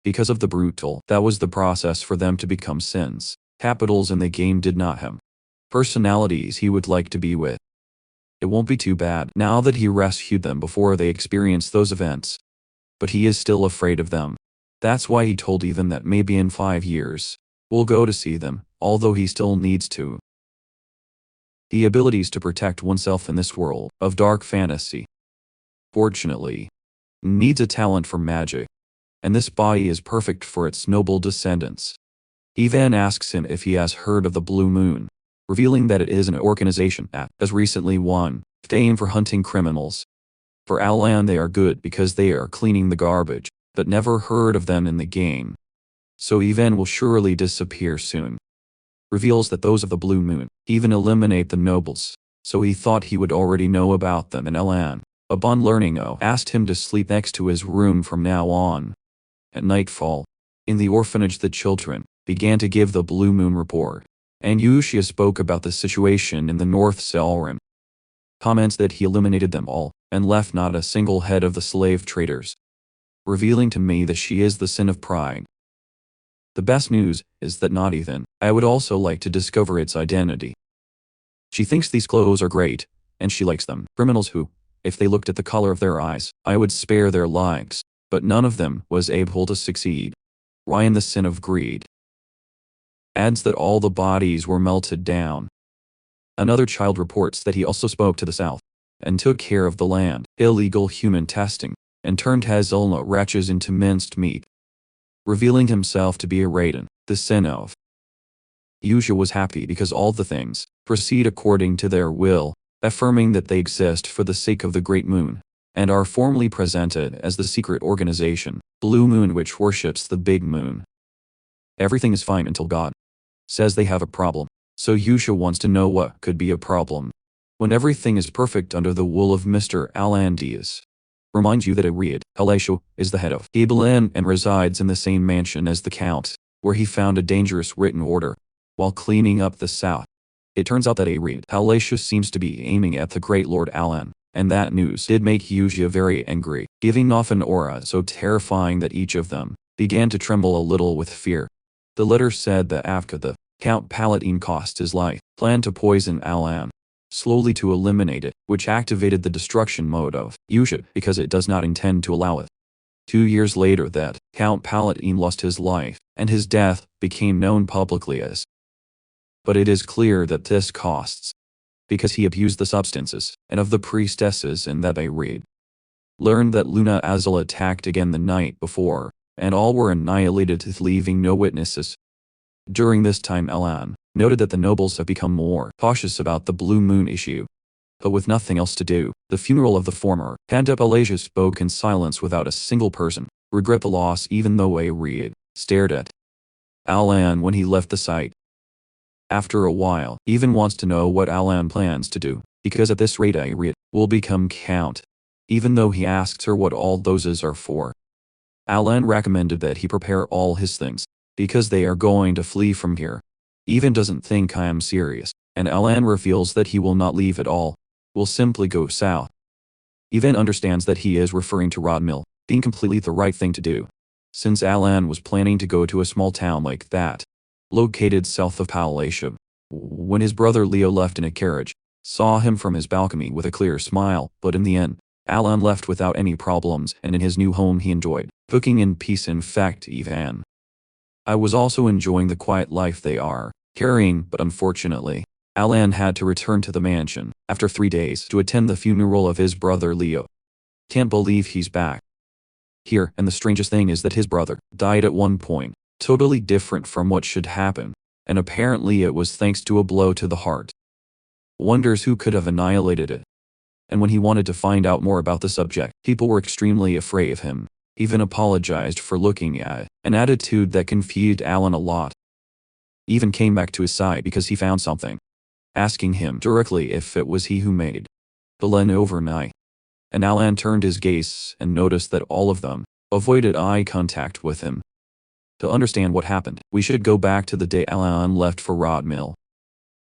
Because of the brutal, that was the process for them to become sins. Capitals in the game did not have personalities he would like to be with. It won't be too bad now that he rescued them before they experience those events. But he is still afraid of them. That's why he told Ethan that maybe in 5 years, we'll go to see them, although he still needs to. The abilities to protect oneself in this world of dark fantasy. Fortunately, needs a talent for magic, and this body is perfect for its noble descendants. Ivan asks him if he has heard of the Blue Moon, revealing that it is an organization that has recently won fame for hunting criminals. For Alan they are good because they are cleaning the garbage, but never heard of them in the game. So Ivan will surely disappear soon. Reveals that those of the Blue Moon even eliminate the nobles, so he thought he would already know about them, and Alan, upon learning asked him to sleep next to his room from now on. At nightfall, in the orphanage the children began to give the Blue Moon report, and Yushia spoke about the situation in the North Salrim. Comments that he eliminated them all, and left not a single head of the slave traders. Revealing to me that she is the sin of pride. The best news is that not Ethan. I would also like to discover its identity. She thinks these clothes are great, and she likes them. Criminals who, if they looked at the color of their eyes, I would spare their lives, but none of them was able to succeed. Ryan the sin of greed. Adds that all the bodies were melted down. Another child reports that he also spoke to the south, and took care of the land, illegal human testing, and turned hazelnut wretches into minced meat. Revealing himself to be a Raiden, the sin of. Yushia was happy because all the things proceed according to their will, affirming that they exist for the sake of the Great Moon, and are formally presented as the secret organization, Blue Moon, which worships the Big Moon. Everything is fine until God says they have a problem, so Yushia wants to know what could be a problem. When everything is perfect under the wool of Mr. Alandius. Reminds you that Yahello is the head of Ibelin and resides in the same mansion as the Count, where he found a dangerous written order while cleaning up the south. It turns out that Yahello seems to be aiming at the great Lord Alan, and that news did make Yushia very angry, giving off an aura so terrifying that each of them began to tremble a little with fear. The letter said that after the Count Palatine cost his life, planned to poison Alan, slowly to eliminate it, which activated the destruction mode of Yushia because it does not intend to allow it. 2 years later that Count Palatine lost his life, and his death became known publicly as. But it is clear that this costs, because he abused the substances, and of the priestesses, and that they learned that Luna Azul attacked again the night before, and all were annihilated, leaving no witnesses. During this time Alan noted that the nobles have become more cautious about the Blue Moon issue. But with nothing else to do, the funeral of the former Count Pelagia spoke in silence without a single person regret the loss, even though Reed stared at Alan when he left the site. After a while, even wants to know what Alan plans to do, because at this rate Reed will become Count, even though he asks her what all those are for. Alan recommended that he prepare all his things, because they are going to flee from here. Even doesn't think I am serious, and Alan reveals that he will not leave at all, will simply go south. Even understands that he is referring to Rodmill, being completely the right thing to do, since Alan was planning to go to a small town like that, located south of Palatia. When his brother Leo left in a carriage, saw him from his balcony with a clear smile, but in the end, Alan left without any problems, and in his new home he enjoyed cooking in peace. In fact, Ivan, I was also enjoying the quiet life they are carrying, but unfortunately, Alan had to return to the mansion after 3 days to attend the funeral of his brother Leo. Can't believe he's back here, and the strangest thing is that his brother died at one point, totally different from what should happen, and apparently it was thanks to a blow to the heart. Wonders who could have annihilated it. And when he wanted to find out more about the subject, people were extremely afraid of him, even apologized for looking at an attitude that confused Alan a lot. Even came back to his side because he found something, asking him directly if it was he who made Belen overnight. And Alan turned his gaze and noticed that all of them avoided eye contact with him. To understand what happened, we should go back to the day Alan left for Rodmill.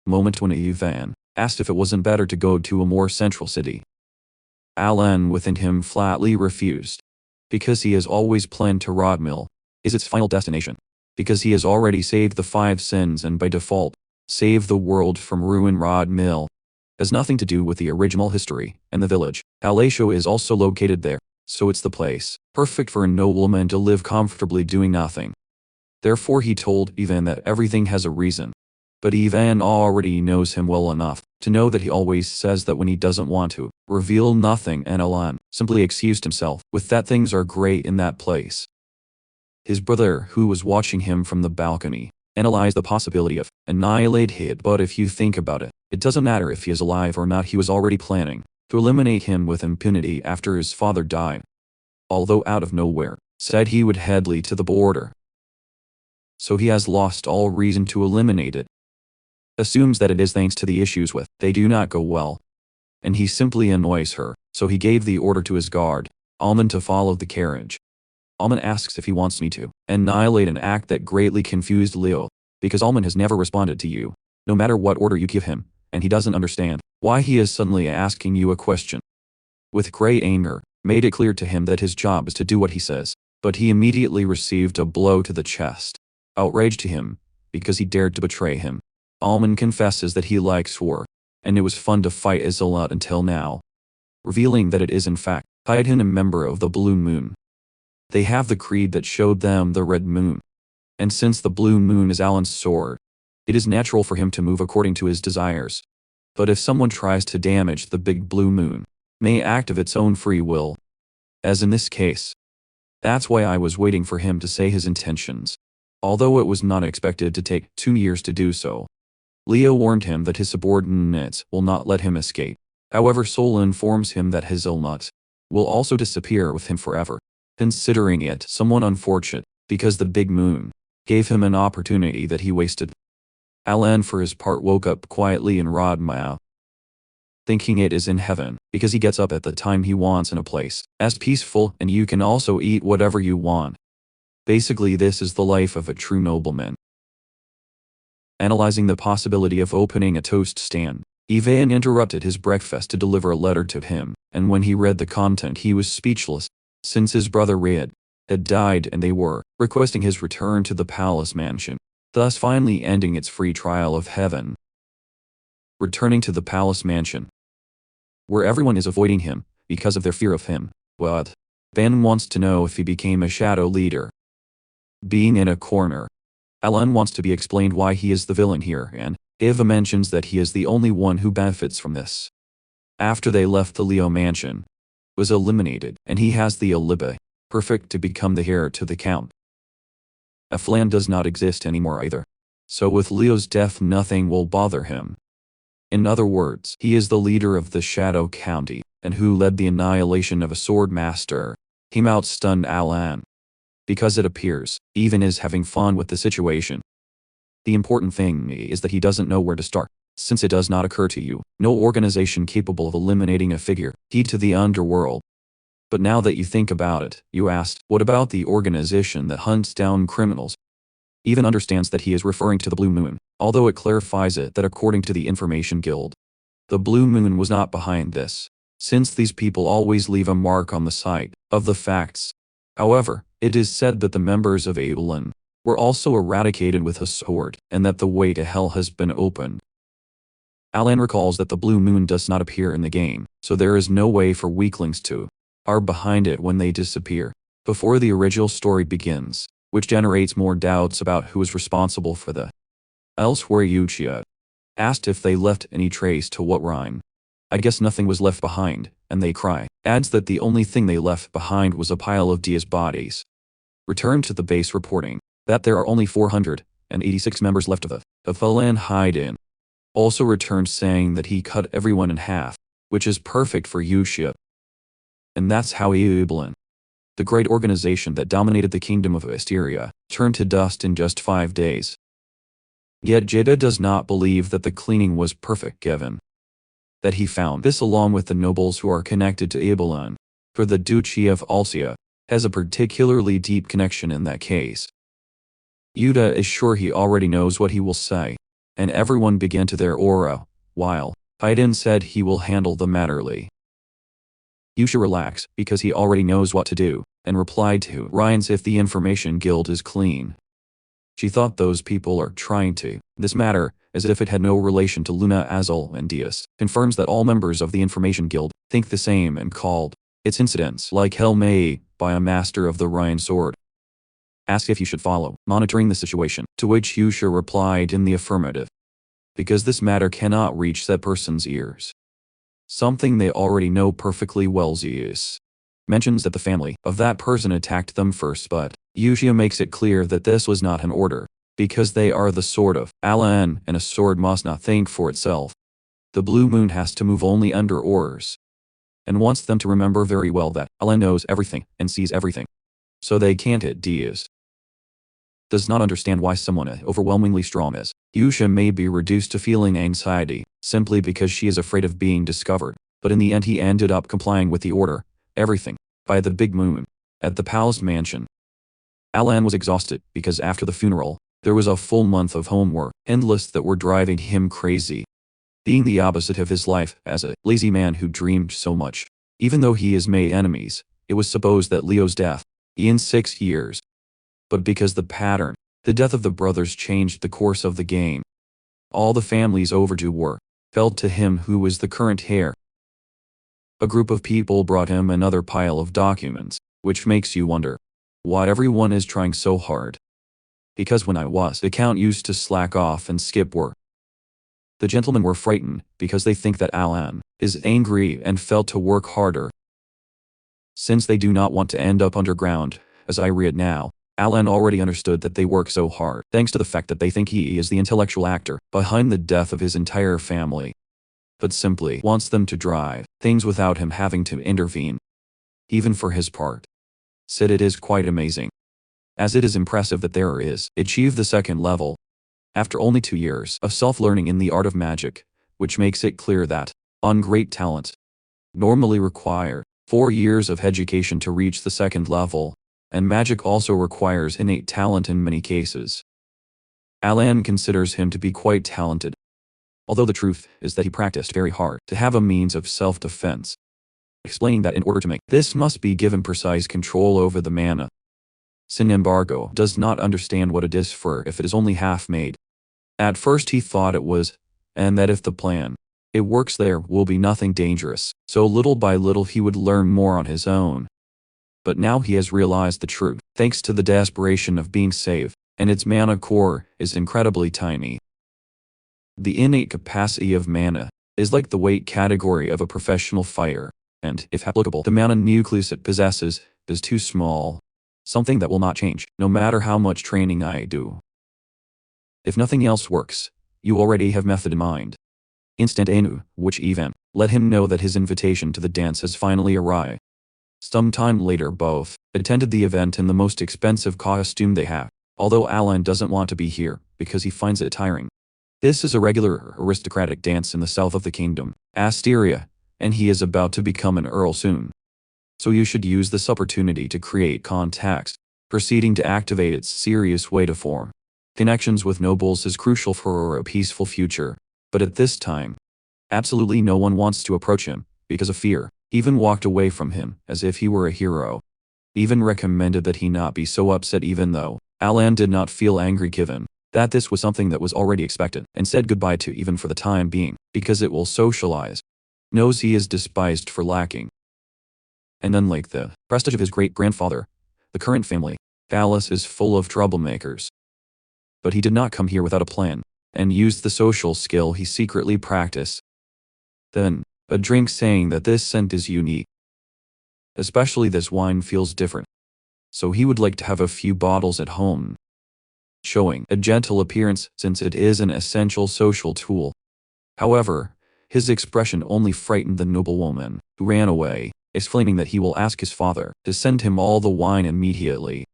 Moment when Ivan asked if it wasn't better to go to a more central city. Alan within him flatly refused, because he has always planned to Rodmill, is its final destination. Because he has already saved the 5 sins and by default, saved the world from ruin. Rod Mill has nothing to do with the original history, and the village, Yahello, is also located there, so it's the place, perfect for a nobleman to live comfortably doing nothing. Therefore he told Ivan that everything has a reason. But Ivan already knows him well enough to know that he always says that when he doesn't want to reveal nothing, and Alan simply excused himself with that things are great in that place. His brother, who was watching him from the balcony, analyzed the possibility of annihilate him. But if you think about it, it doesn't matter if he is alive or not. He was already planning to eliminate him with impunity after his father died. Although out of nowhere, said he would head to the border. So he has lost all reason to eliminate it. Assumes that it is thanks to the issues with they do not go well. And he simply annoys her, so he gave the order to his guard, Alman, to follow the carriage. Alman asks if he wants me to annihilate, an act that greatly confused Leo, because Alman has never responded to you, no matter what order you give him, and he doesn't understand why he is suddenly asking you a question. With great anger, made it clear to him that his job is to do what he says, but he immediately received a blow to the chest. Outraged to him, because he dared to betray him. Alman confesses that he likes war, and it was fun to fight Isolat until now. Revealing that it is in fact Titan, a member of the Blue Moon. They have the creed that showed them the Red Moon. And since the Blue Moon is Alan's sword, it is natural for him to move according to his desires. But if someone tries to damage the Big Blue Moon, may act of its own free will. As in this case. That's why I was waiting for him to say his intentions. Although it was not expected to take 2 years to do so. Leo warned him that his subordinates will not let him escape. However, Sol informs him that his Ilnut will also disappear with him forever, considering it somewhat unfortunate, because the Big Moon gave him an opportunity that he wasted. Alan for his part woke up quietly in Rodmau, thinking it is in heaven, because he gets up at the time he wants in a place as peaceful, and you can also eat whatever you want. Basically this is the life of a true nobleman. Analyzing the possibility of opening a toast stand, Ivan interrupted his breakfast to deliver a letter to him, and when he read the content he was speechless, since his brother Riad had died and they were requesting his return to the palace mansion, thus finally ending its free trial of heaven. Returning to the palace mansion, where everyone is avoiding him because of their fear of him. But Ben wants to know if he became a shadow leader. Being in a corner, Alan wants to be explained why he is the villain here, and Eva mentions that he is the only one who benefits from this. After they left the Leo mansion, was eliminated, and he has the alibi, perfect to become the heir to the count. Aflan does not exist anymore either. So with Leo's death nothing will bother him. In other words, he is the leader of the Shadow County, and who led the annihilation of a sword master. He outstunned Alan. Because it appears, even is having fun with the situation. The important thing is that he doesn't know where to start, since it does not occur to you, no organization capable of eliminating a figure, key to the underworld. But now that you think about it, you asked, what about the organization that hunts down criminals? Even understands that he is referring to the Blue Moon, although it clarifies it that according to the Information Guild, the Blue Moon was not behind this, since these people always leave a mark on the site of the facts. However, it is said that the members of Aelin were also eradicated with a sword, and that the way to hell has been opened. Alan recalls that the Blue Moon does not appear in the game, so there is no way for weaklings to are behind it when they disappear, before the original story begins, which generates more doubts about who is responsible for the. Elsewhere Yuchia asked if they left any trace to what rhyme. I guess nothing was left behind, and they cry. Adds that the only thing they left behind was a pile of Dia's bodies. Returned to the base reporting that there are only 486 members left of the Falan hide-in. Also returned saying that he cut everyone in half, which is perfect for Yuchia. And that's how Aelin, the great organization that dominated the kingdom of Asteria, turned to dust in just 5 days. Yet Jada does not believe that the cleaning was perfect given that he found this along with the nobles who are connected to Aelin, for the Duchy of Alcia has a particularly deep connection in that case. Yuta is sure he already knows what he will say, and everyone began to their aura, while Haydn said he will handle the matterly. Yusha relax because he already knows what to do, and replied to Ryan's if the information guild is clean. She thought those people are trying to this matter as if it had no relation to Luna, Azul, and Diaz. Confirms that all members of the information guild think the same and called its incidents like hell may by a master of the Ryan sword. Asked if you should follow monitoring the situation, to which Yusha replied in the affirmative. Because this matter cannot reach that person's ears. Something they already know perfectly well. Zeus mentions that the family of that person attacked them first, but Yusha makes it clear that this was not an order, because they are the sword of Alan and a sword must not think for itself. The blue moon has to move only under orders, and wants them to remember very well that Alan knows everything and sees everything. So they can't hit Diaz. Does not understand why someone as overwhelmingly strong as Yusha may be reduced to feeling anxiety, simply because she is afraid of being discovered, but in the end he ended up complying with the order, everything, by the big moon, at the palace mansion. Alan was exhausted because after the funeral, there was a full month of homework, endless, that were driving him crazy. Being the opposite of his life as a lazy man who dreamed so much. Even though he has made enemies, it was supposed that Leo's death, in 6 years. But because the pattern, the death of the brothers changed the course of the game. All the family's overdue work fell to him who was the current heir. A group of people brought him another pile of documents, which makes you wonder why everyone is trying so hard. Because when I was, the count used to slack off and skip work. The gentlemen were frightened because they think that Alan is angry and felt to work harder. Since they do not want to end up underground, as I read now, Alan already understood that they work so hard, thanks to the fact that they think he is the intellectual actor behind the death of his entire family. But simply wants them to drive things without him having to intervene. Even for his part. Said it is quite amazing. As it is impressive that there is achieved the second level. After only 2 years of self-learning in the art of magic, which makes it clear that, on great talent, normally require 4 years of education to reach the second level, and magic also requires innate talent in many cases. Alan considers him to be quite talented, although the truth is that he practiced very hard to have a means of self-defense, explaining that in order to make this must be given precise control over the mana. Sin embargo does not understand what it is for if it is only half made. At first he thought it was, and that if the plan it works there will be nothing dangerous, so little by little he would learn more on his own. But now he has realized the truth, thanks to the desperation of being saved, and its mana core is incredibly tiny. The innate capacity of mana is like the weight category of a professional fighter, and, if applicable, the mana nucleus it possesses is too small. Something that will not change, no matter how much training I do. If nothing else works, you already have method in mind. Instant Anu, which even let him know that his invitation to the dance has finally arrived. Sometime later both attended the event in the most expensive costume they have, although Alan doesn't want to be here because he finds it tiring. This is a regular aristocratic dance in the south of the kingdom, Asteria, and he is about to become an earl soon. So you should use this opportunity to create contacts, proceeding to activate its serious way to form. Connections with nobles is crucial for a peaceful future, but at this time, absolutely no one wants to approach him, because of fear, even walked away from him as if he were a hero. Even recommended that he not be so upset even though Alan did not feel angry given that this was something that was already expected, and said goodbye to even for the time being, because it will socialize. Knows he is despised for lacking. And unlike the prestige of his great-grandfather, the current family palace is full of troublemakers. But he did not come here without a plan, and used the social skill he secretly practiced. Then, a drink saying that this scent is unique. Especially this wine feels different. So he would like to have a few bottles at home. Showing a gentle appearance since it is an essential social tool. However, his expression only frightened the noblewoman, who ran away, exclaiming that he will ask his father to send him all the wine immediately.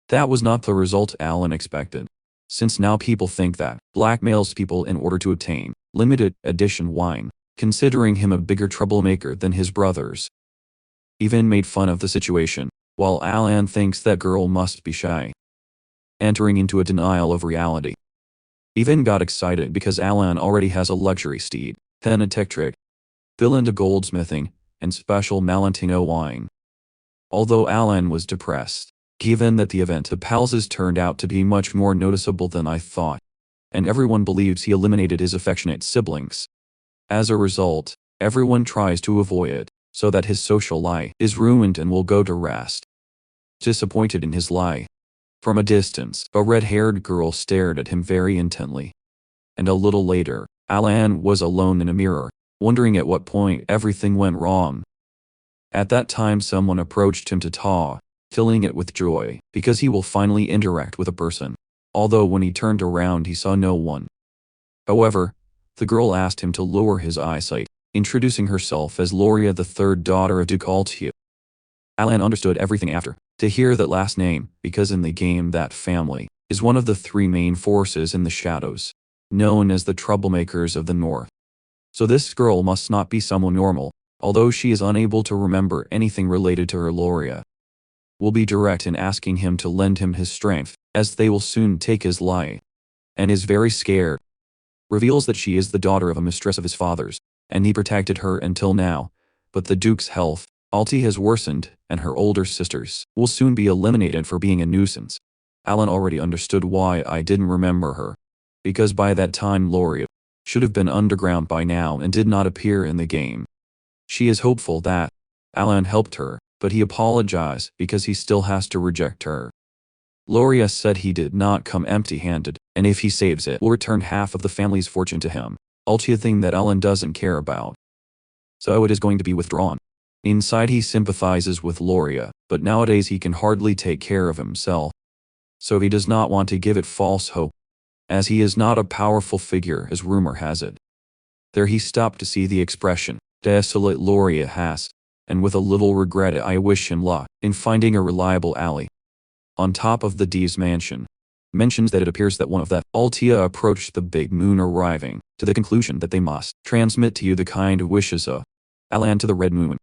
That was not the result Alan expected, since now people think that blackmails people in order to obtain limited edition wine, considering him a bigger troublemaker than his brothers. Even made fun of the situation, while Alan thinks that girl must be shy. Entering into a denial of reality. Even got excited because Alan already has a luxury steed, then a tech trick, fill into goldsmithing, and special Malentino wine. Although Alan was depressed, given that the event of Pals's turned out to be much more noticeable than I thought, and everyone believes he eliminated his affectionate siblings. As a result, everyone tries to avoid it, so that his social life is ruined and will go to rest. Disappointed in his lie. From a distance, a red-haired girl stared at him very intently. And a little later, Alan was alone in a mirror, wondering at what point everything went wrong. At that time someone approached him to talk, filling it with joy, because he will finally interact with a person. Although when he turned around he saw no one. However, the girl asked him to lower his eyesight, introducing herself as Loria, the third daughter of Duke Altia. Alan understood everything after to hear that last name, because in the game that family is one of the three main forces in the shadows, known as the troublemakers of the North. So this girl must not be someone normal, although she is unable to remember anything related to her Loria. Will be direct in asking him to lend him his strength, as they will soon take his life. And is very scared. Reveals that she is the daughter of a mistress of his father's, and he protected her until now, but the Duke's health, Alti, has worsened, and her older sisters will soon be eliminated for being a nuisance. Alan already understood why I didn't remember her. Because by that time Loria should have been underground by now and did not appear in the game. She is hopeful that Alan helped her, but he apologized because he still has to reject her. Loria said he did not come empty-handed, and if he saves it, will return half of the family's fortune to him. Ulti, a thing that Alan doesn't care about. So it is going to be withdrawn. Inside he sympathizes with Loria, but nowadays he can hardly take care of himself. So he does not want to give it false hope, as he is not a powerful figure as rumor has it. There he stopped to see the expression desolate Loria has, and with a little regret I wish him luck in finding a reliable ally. On top of the D's mansion, mentions that it appears that one of the Altia approached the big moon, arriving to the conclusion that they must transmit to you the kind wishes of Alan to the red moon.